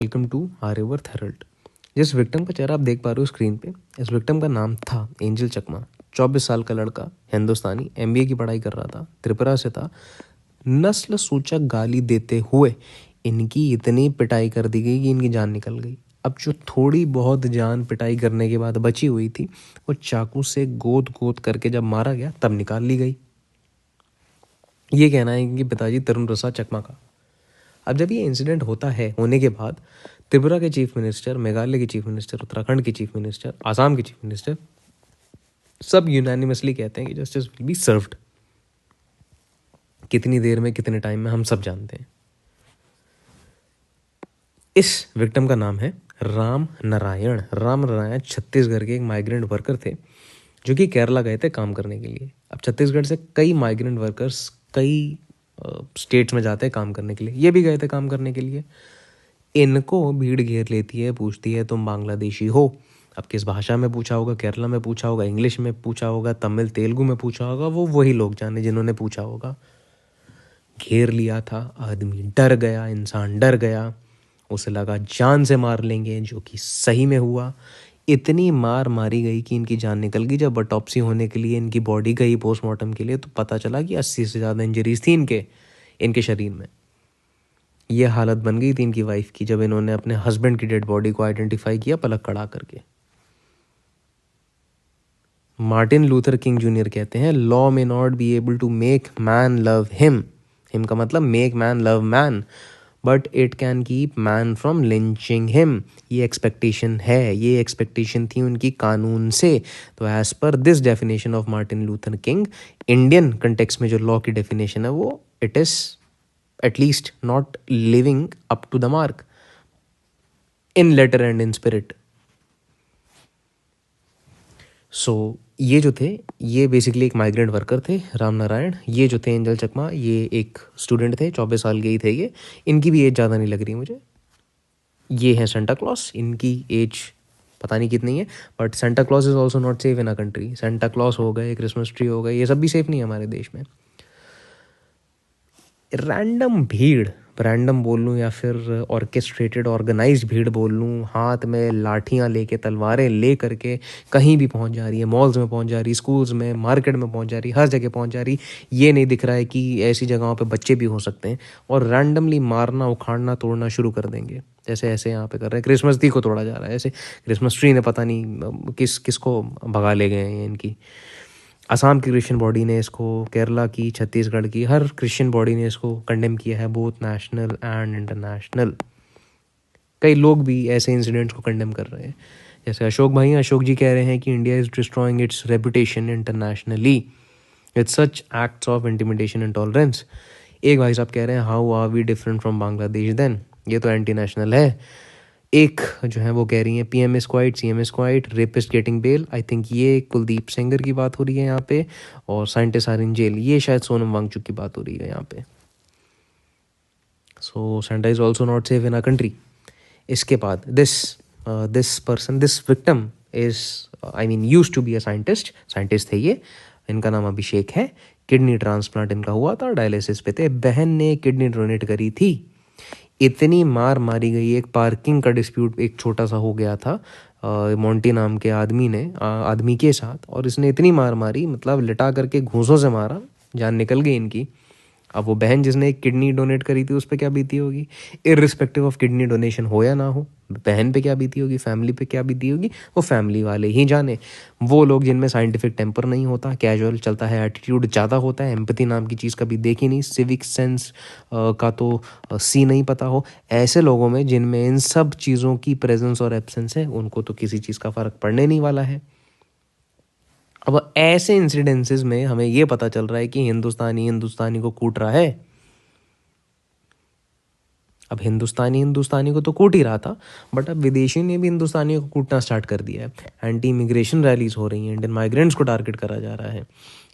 Welcome to Aryavarth herald. जिस victim का चेहरा आप देख पा रहे हो स्क्रीन पे, इस विक्टिम का नाम था एंजल चकमा। 24 साल का लड़का, हिंदुस्तानी, एमबीए की पढ़ाई कर रहा था, त्रिपुरा से था। नस्ल सूचक गाली देते हुए इनकी इतनी पिटाई कर दी गई कि इनकी जान निकल गई। अब जो थोड़ी बहुत जान पिटाई करने के बाद बची हुई थी, वो चाकू से गोद गोद करके जब मारा गया तब निकाल ली गई। ये कहना है इनके पिताजी तरुण प्रसाद चकमा का। अब जब ये इंसिडेंट होता है, होने के बाद त्रिपुरा के चीफ मिनिस्टर, मेघालय के चीफ मिनिस्टर, उत्तराखंड के चीफ मिनिस्टर, आसाम के चीफ मिनिस्टर सब यूनानिमसली कहते हैं कि जस्टिस विल बी सर्व्ड। कितनी देर में, कितने टाइम में, हम सब जानते हैं। इस विक्टिम का नाम है राम नारायण। राम नारायण छत्तीसगढ़ के एक माइग्रेंट वर्कर थे जो कि केरला गए थे काम करने के लिए। अब छत्तीसगढ़ से कई माइग्रेंट वर्कर्स कई स्टेट्स में जाते हैं काम करने के लिए, ये भी गए थे काम करने के लिए। इनको भीड़ घेर लेती है, पूछती है तुम बांग्लादेशी हो। अब किस भाषा में पूछा होगा, केरला में पूछा होगा, इंग्लिश में पूछा होगा, तमिल तेलुगु में पूछा होगा, वो वही लोग जाने जिन्होंने पूछा होगा। घेर लिया था, आदमी डर गया, इंसान डर गया, उसे लगा जान से मार लेंगे, जो कि सही में हुआ। इतनी मार मारी गई कि इनकी जान निकल गई। जब ऑटोप्सी होने के लिए इनकी बॉडी गई पोस्टमार्टम के लिए, तो पता चला कि 80 से ज़्यादा इंजरीज थी इनके शरीर में। ये हालत बन गई थी इनकी वाइफ की जब इन्होंने अपने हस्बैंड की डेड बॉडी को आइडेंटिफाई किया पलक खड़ा करके। मार्टिन लूथर किंग जूनियर कहते हैं, law may not be able to make man love him. Him का मतलब make man love man, but it can keep man from lynching him. ये एक्सपेक्टेशन है, ये एक्सपेक्टेशन थी उनकी कानून से। तो as per this definition of Martin Luther King, Indian context में जो लॉ की डेफिनेशन है वो it is at least not living up to the mark in letter and in spirit. So ये जो थे, ये बेसिकली एक माइग्रेंट वर्कर थे राम नारायण। ये जो थे एंजल चकमा, ये एक स्टूडेंट थे, 24 साल के ही थे ये। इनकी भी एज ज़्यादा नहीं लग रही मुझे। ये है सेंटा क्लॉस, इनकी एज पता नहीं कितनी है, but Santa Claus is also not safe in a country. Santa Claus हो गए, क्रिसमस ट्री हो गए, ये सब भी सेफ नहीं है हमारे देश में। रैंडम भीड़, रैंडम बोल लूँ या फिर ऑर्केस्ट्रेटेड ऑर्गेनाइज्ड भीड़ बोल लूँ, हाथ में लाठियाँ लेके, तलवारें ले करके कहीं भी पहुँच जा रही है। मॉल्स में पहुँच जा रही, स्कूल्स में, मार्केट में पहुँच जा रही, हर जगह पहुँच जा रही। ये नहीं दिख रहा है कि ऐसी जगहों पे बच्चे भी हो सकते हैं और रैंडमली मारना, उखाड़ना, तोड़ना शुरू कर देंगे। जैसे ऐसे यहाँ पे कर रहे हैं, क्रिसमस ट्री को तोड़ा जा रहा है। ऐसे क्रिसमस ट्री ने पता नहीं किसको भगा ले गए हैं इनकी। असम की क्रिश्चियन बॉडी ने इसको, केरला की, छत्तीसगढ़ की, हर क्रिश्चियन बॉडी ने इसको कंडेम किया है, बोथ नेशनल एंड इंटरनेशनल। कई लोग भी ऐसे इंसिडेंट्स को कंडेम कर रहे हैं, जैसे अशोक जी कह रहे हैं कि India is destroying its reputation internationally with such acts of intimidation and tolerance. एक भाई साहब कह रहे हैं, how are we different from Bangladesh then, ये तो एंटी नेशनल है। एक जो है वो कह रही हैं PM is quite, CM is quite, rapist getting bell. I think ये कुलदीप सेंगर की बात हो रही है यहाँ पे, और साइंटिस्ट आर इन जेल, ये शायद सोनम वांगचुक की बात हो रही है यहाँ पे। So Santa is also not safe in a country. इसके बाद this person, this victim is, I mean use to be a scientist थे ये। इनका नाम अभिषेक है। किडनी ट्रांसप्लांट इनका हुआ था, डायलिसिस पे थे। बहन ने किडनी डोनेट करी थी। इतनी मार मारी गई, एक पार्किंग का डिस्प्यूट एक छोटा सा हो गया था मोंटी नाम के आदमी के साथ, और इसने इतनी मार मारी, मतलब लिटा करके घूंसों से मारा, जान निकल गई इनकी। अब वो बहन जिसने एक किडनी डोनेट करी थी, उस पर क्या बीती होगी, इर्रिस्पेक्टिव ऑफ किडनी डोनेशन हो या ना हो, बहन पे क्या बीती होगी, फैमिली पे क्या बीती होगी, वो फैमिली वाले ही जाने। वो लोग जिनमें साइंटिफिक टेम्पर नहीं होता, कैजुअल चलता है, एटीट्यूड ज़्यादा होता है, एम्पैथी नाम की चीज़ कभी देखी नहीं, सिविक सेंस का तो सी नहीं पता हो, ऐसे लोगों में जिनमें इन सब चीज़ों की प्रेजेंस और एब्सेंस है, उनको तो किसी चीज़ का फ़र्क पड़ने नहीं वाला है। अब ऐसे इंसिडेंसेस में हमें ये पता चल रहा है कि हिंदुस्तानी को कूट रहा है। अब हिंदुस्तानी को तो कूट ही रहा था, बट अब विदेशी ने भी हिंदुस्तानियों को कूटना स्टार्ट कर दिया है। एंटी इमिग्रेशन रैलीज हो रही हैं, इंडियन माइग्रेंट्स को टारगेट करा जा रहा है।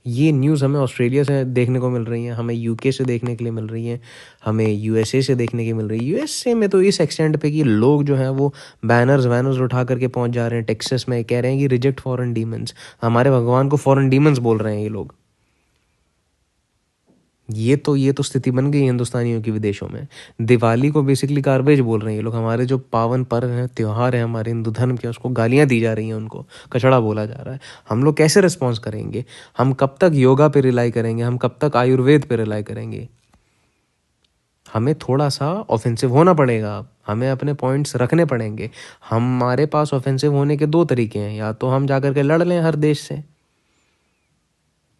ये न्यूज़ हमें ऑस्ट्रेलिया से देखने को मिल रही है, हमें UK से देखने के लिए मिल रही है, हमें USA से देखने के मिल रही है। USA में तो इस एक्सटेंट पे कि लोग जो हैं वो बैनर्स उठा करके पहुंच जा रहे हैं। टेक्सास में कह रहे हैं कि रिजेक्ट फॉरेन डीमंस, हमारे भगवान को फॉरेन डीमंस बोल रहे हैं ये लोग। ये तो स्थिति बन गई हिंदुस्तानियों की विदेशों में। दिवाली को बेसिकली गार्बेज बोल रहे हैं ये लोग। हमारे जो पावन पर्व हैं, त्योहार हैं हमारे हिंदू धर्म के, उसको गालियाँ दी जा रही हैं, उनको कचड़ा बोला जा रहा है। हम लोग कैसे रिस्पॉन्स करेंगे? हम कब तक योगा पे रिलाई करेंगे? हम कब तक आयुर्वेद पे रिलाई करेंगे? हमें थोड़ा सा ऑफेंसिव होना पड़ेगा, हमें अपने पॉइंट्स रखने पड़ेंगे। हमारे पास ऑफेंसिव होने के दो तरीके हैं, या तो हम जाकर के लड़ लें हर देश से,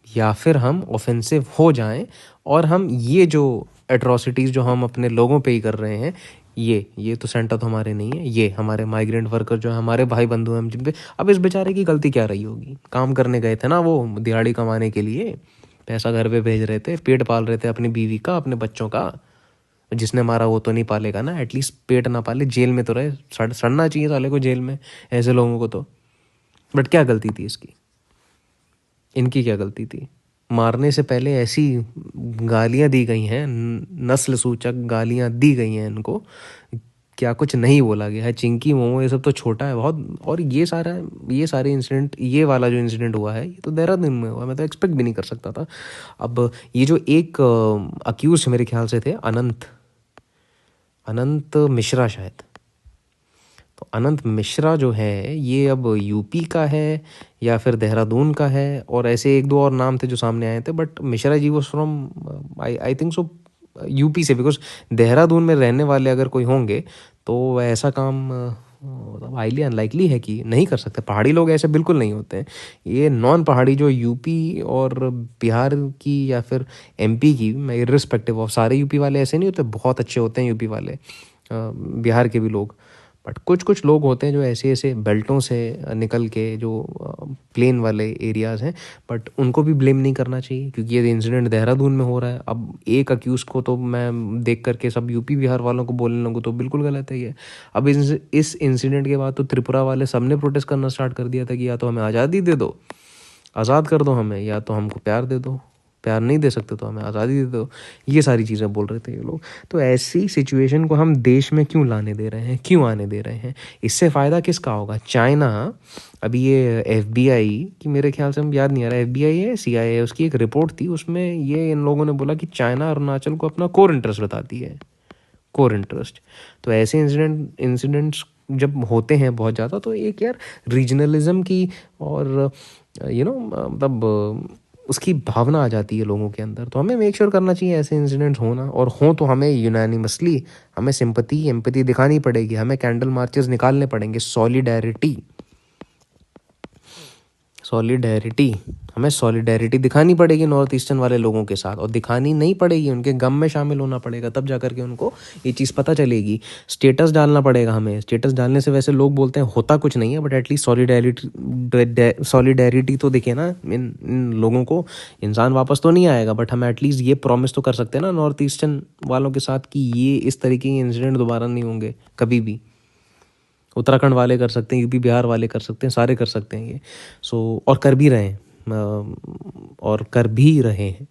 या फिर हम ऑफेंसिव हो जाएं और हम ये जो एट्रॉसिटीज़ जो हम अपने लोगों पे ही कर रहे हैं, ये तो सेंटर तो हमारे नहीं है, ये हमारे माइग्रेंट वर्कर जो है, हमारे भाई बंधु हैं जिन पे, अब इस बेचारे की गलती क्या रही होगी? काम करने गए थे ना वो, दिहाड़ी कमाने के लिए पैसा घर पे भेज रहे थे, पेट पाल रहे थे अपनी बीवी का, अपने बच्चों का। जिसने मारा वो तो नहीं पालेगा ना, एटलीस्ट पेट ना पाले, जेल में तो रहे। सड़ना चाहिए साले को जेल में, ऐसे लोगों को तो। बट क्या गलती थी इसकी? इनकी क्या गलती थी? मारने से पहले ऐसी गालियां दी गई हैं, नस्ल सूचक गालियां दी गई हैं इनको, क्या कुछ नहीं बोला गया है। चिंकी मोमो ये सब तो छोटा है बहुत, और ये सारे इंसिडेंट, ये वाला जो इंसिडेंट हुआ है, ये तो देहरादून में हुआ। मैं तो एक्सपेक्ट भी नहीं कर सकता था। अब ये जो एक अक्यूज मेरे ख्याल से थे, अनंत मिश्रा शायद, तो अनंत मिश्रा जो है ये अब यूपी का है या फिर देहरादून का है, और ऐसे एक दो और नाम थे जो सामने आए थे, but Mishra ji was from I think so UP से, बिकॉज देहरादून में रहने वाले अगर कोई होंगे तो वह ऐसा काम हाईली अनलाइकली है कि नहीं कर सकते। पहाड़ी लोग ऐसे बिल्कुल नहीं होते हैं। ये नॉन पहाड़ी जो यूपी और बिहार की या फिर एमपी की, मैं इर्रिस्पेक्टिव ऑफ, सारे यूपी वाले ऐसे नहीं होते, बहुत अच्छे होते हैं यूपी वाले, बिहार के भी लोग। बट कुछ कुछ लोग होते हैं जो ऐसे ऐसे बेल्टों से निकल के, जो प्लेन वाले एरियाज़ हैं, बट उनको भी ब्लेम नहीं करना चाहिए, क्योंकि ये इंसिडेंट देहरादून में हो रहा है। अब एक अक्यूज़ को तो मैं देख करके सब यूपी बिहार वालों को बोलने लगूँ तो बिल्कुल गलत है ये। अब इस इंसिडेंट के बाद तो त्रिपुरा वाले सब ने प्रोटेस्ट करना स्टार्ट कर दिया था कि या तो हमें आज़ादी दे दो, आज़ाद कर दो हमें, या तो हमको प्यार दे दो, प्यार नहीं दे सकते तो हमें आज़ादी दे दो। ये सारी चीज़ें बोल रहे थे ये लोग। तो ऐसी सिचुएशन को हम देश में क्यों लाने दे रहे हैं, क्यों आने दे रहे हैं? इससे फ़ायदा किसका होगा? चाइना, अभी ये एफबीआई की, मेरे ख्याल से हम याद नहीं आ रहा एफबीआई है सीआईए, उसकी एक रिपोर्ट थी, उसमें ये इन लोगों ने बोला कि चाइना अरुणाचल को अपना कोर इंटरेस्ट बताती है, कोर इंटरेस्ट। तो ऐसे इंसिडेंट्स जब होते हैं बहुत ज़्यादा, तो एक यार रीजनलिज्म की और मतलब उसकी भावना आ जाती है लोगों के अंदर। तो हमें मेक श्योर करना चाहिए ऐसे इंसिडेंट्स होना, और हों तो हमें यूनानिमसली हमें सिंपैथी एम्पैथी दिखानी पड़ेगी, हमें कैंडल मार्चेस निकालने पड़ेंगे, सॉलिडेरिटी हमें सॉलिडेरिटी दिखानी पड़ेगी नॉर्थ ईस्टर्न वाले लोगों के साथ, और दिखानी नहीं पड़ेगी, उनके गम में शामिल होना पड़ेगा, तब जा करके उनको ये चीज़ पता चलेगी। स्टेटस डालना पड़ेगा हमें। स्टेटस डालने से वैसे लोग बोलते हैं होता कुछ नहीं है, बट एटलीस्ट सॉलिडेरिटी तो दिखे ना इन लोगों को। इंसान वापस तो नहीं आएगा, बट हम एटलीस्ट ये प्रॉमिस तो कर सकते हैं ना नॉर्थ ईस्टर्न वालों के साथ कि ये इस तरीके के इंसिडेंट दोबारा नहीं होंगे कभी भी। उत्तराखंड वाले कर सकते हैं, यूपी बिहार वाले कर सकते हैं, सारे कर सकते हैं ये। और कर भी रहे हैं,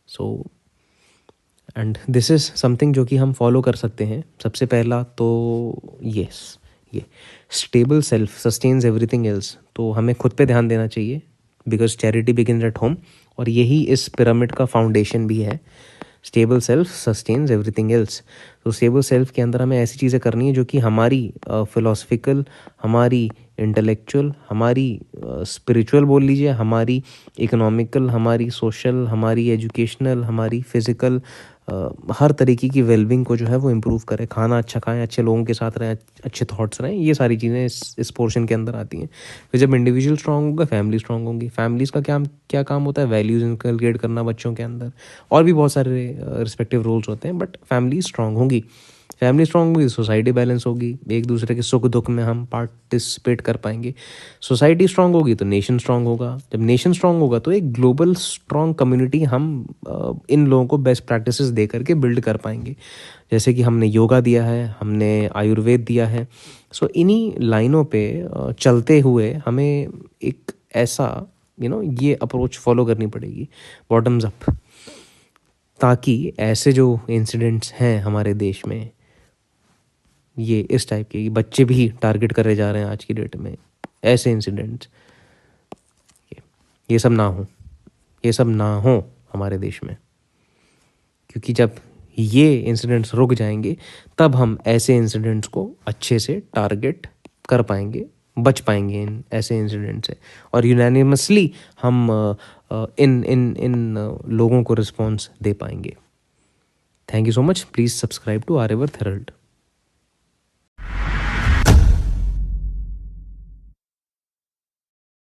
so and this is something जो कि हम फॉलो कर सकते हैं। सबसे पहला तो यस, ये stable self sustains everything else. तो हमें खुद पे ध्यान देना चाहिए, because charity begins at home, और यही इस पिरामिड का फाउंडेशन भी है। Stable self sustains everything else. तो स्टेबल सेल्फ के अंदर हमें ऐसी चीज़ें करनी है जो कि हमारी फिलोसफिकल, हमारी इंटेलेक्चुअल, हमारी स्पिरिचुअल बोल लीजिए, हमारी इकोनॉमिकल, हमारी सोशल, हमारी एजुकेशनल, हमारी फिज़िकल, हर तरीके की वेलबिंग को जो है वो इम्प्रूव करें। खाना अच्छा खाएं, अच्छे लोगों के साथ रहें, अच्छे थॉट्स रहें, ये सारी चीज़ें इस पोर्शन के अंदर आती हैं। फिर जब इंडिविजुअल स्ट्रांग होगा, फैमिली स्ट्रांग होंगी। फैमिलीज़ का क्या काम होता है? वैल्यूज़ इनकलकेट करना बच्चों के अंदर, और भी बहुत सारे रिस्पेक्टिव रोल्स होते हैं, बट फैमिली स्ट्रांग होंगी। फैमिली स्ट्रांग होगी, सोसाइटी बैलेंस होगी, एक दूसरे के सुख दुख में हम पार्टिसिपेट कर पाएंगे। सोसाइटी स्ट्रांग होगी तो नेशन स्ट्रांग होगा। जब नेशन स्ट्रांग होगा तो एक ग्लोबल स्ट्रांग कम्युनिटी हम इन लोगों को बेस्ट प्रैक्टिसेस दे करके बिल्ड कर पाएंगे। जैसे कि हमने योगा दिया है, हमने आयुर्वेद दिया है। सो इन्हीं लाइनों पे चलते हुए हमें एक ऐसा ये अप्रोच फॉलो करनी पड़ेगी, बॉटम्स अप, ताकि ऐसे जो इंसिडेंट्स हैं हमारे देश में, ये इस टाइप के बच्चे भी टारगेट करे जा रहे हैं आज की डेट में, ऐसे इंसिडेंट्स, ये सब ना हो, ये सब ना हो हमारे देश में। क्योंकि जब ये इंसिडेंट्स रुक जाएंगे तब हम ऐसे इंसिडेंट्स को अच्छे से टारगेट कर पाएंगे, बच पाएंगे इन ऐसे इंसिडेंट से, और यूनानिमसली हम इन इन इन लोगों को रिस्पॉन्स दे पाएंगे। Thank you so much. Please subscribe to Aryavarth Herald.